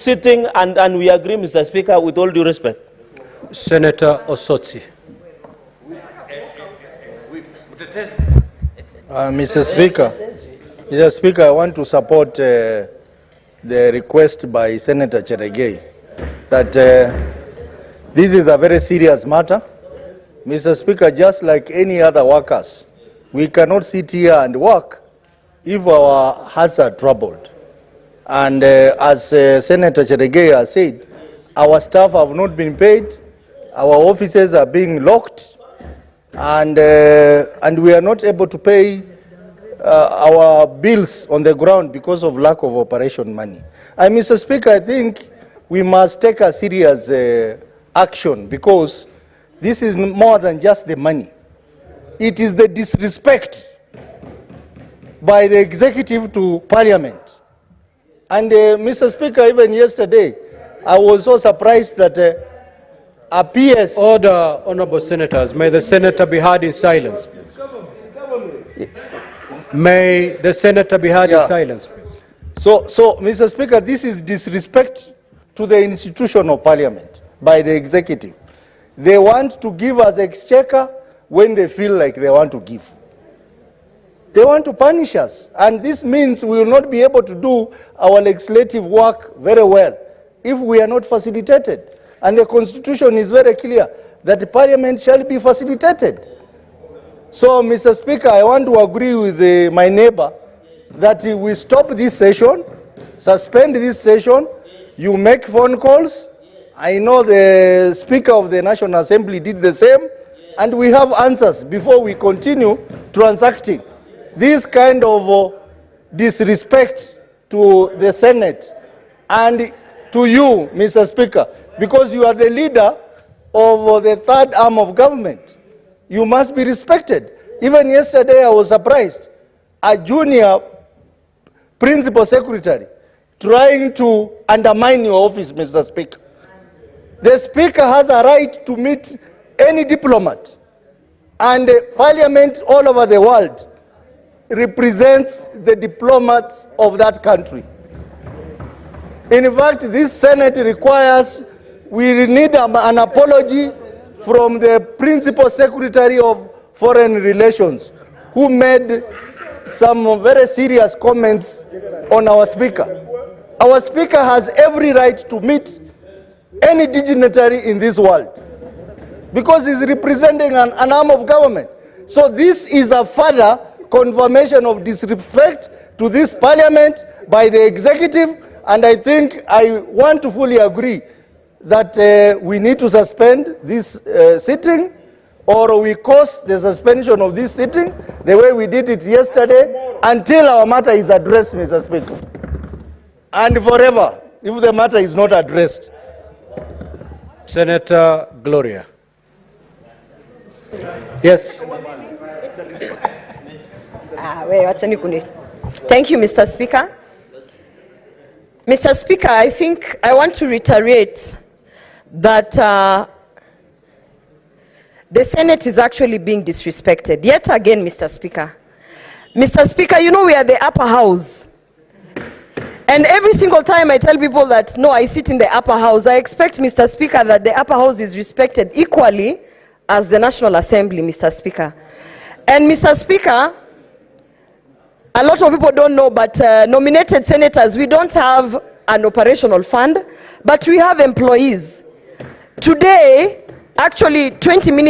sitting, and we agree, Mr. Speaker, with all due respect. Senator Osotsi. Mr. Speaker, I want to support the request by Senator Cheregei that this is a very serious matter. Mr. Speaker, just like any other workers, we cannot sit here and work if our hearts are troubled. And as Senator Cheregei has said, our staff have not been paid, our offices are being locked, and we are not able to pay our bills on the ground because of lack of operation money. And Mr. Speaker, I think we must take a serious action, because this is more than just the money. It is the disrespect by the executive to Parliament. And Mr. Speaker, even yesterday, I was so surprised that a PS... Order, honorable senators. May the senator be heard in silence, please. May the senator be heard in silence, please. So, Mr. Speaker, this is disrespect to the institution of Parliament by the executive. They want to give us exchequer when they feel like they want to give. They want to punish us, and this means we will not be able to do our legislative work very well if we are not facilitated. And the Constitution is very clear that the Parliament shall be facilitated. So, Mr. Speaker, I want to agree with my neighbor that we stop this session, suspend this session, you make phone calls. I know the Speaker of the National Assembly did the same, and we have answers before we continue transacting this kind of disrespect to the Senate and to you, Mr. Speaker, because you are the leader of the third arm of government. You must be respected. Even yesterday I was surprised. A junior principal secretary trying to undermine your office, Mr. Speaker. The Speaker has a right to meet any diplomat, and Parliament all over the world represents the diplomats of that country. In fact, this Senate requires, we need an apology from the Principal Secretary of Foreign Relations, who made some very serious comments on our Speaker. Our Speaker has every right to meet any dignitary in this world, because he's representing an arm of government. So this is a further confirmation of disrespect to this Parliament by the executive, and I think I want to fully agree that we need to suspend this sitting, or we cause the suspension of this sitting the way we did it yesterday until our matter is addressed, Mr. Speaker, and forever if the matter is not addressed. Senator Gloria. Yes. Thank you, Mr. Speaker. Mr. Speaker, I think I want to reiterate that the Senate is actually being disrespected. Yet again, Mr. Speaker. Mr. Speaker, you know we are the upper house. And every single time I tell people that, no, I sit in the upper house, I expect, Mr. Speaker, that the upper house is respected equally as the National Assembly, Mr. Speaker. And Mr. Speaker, a lot of people don't know, but nominated senators, we don't have an operational fund, but we have employees. Today, actually 20 minutes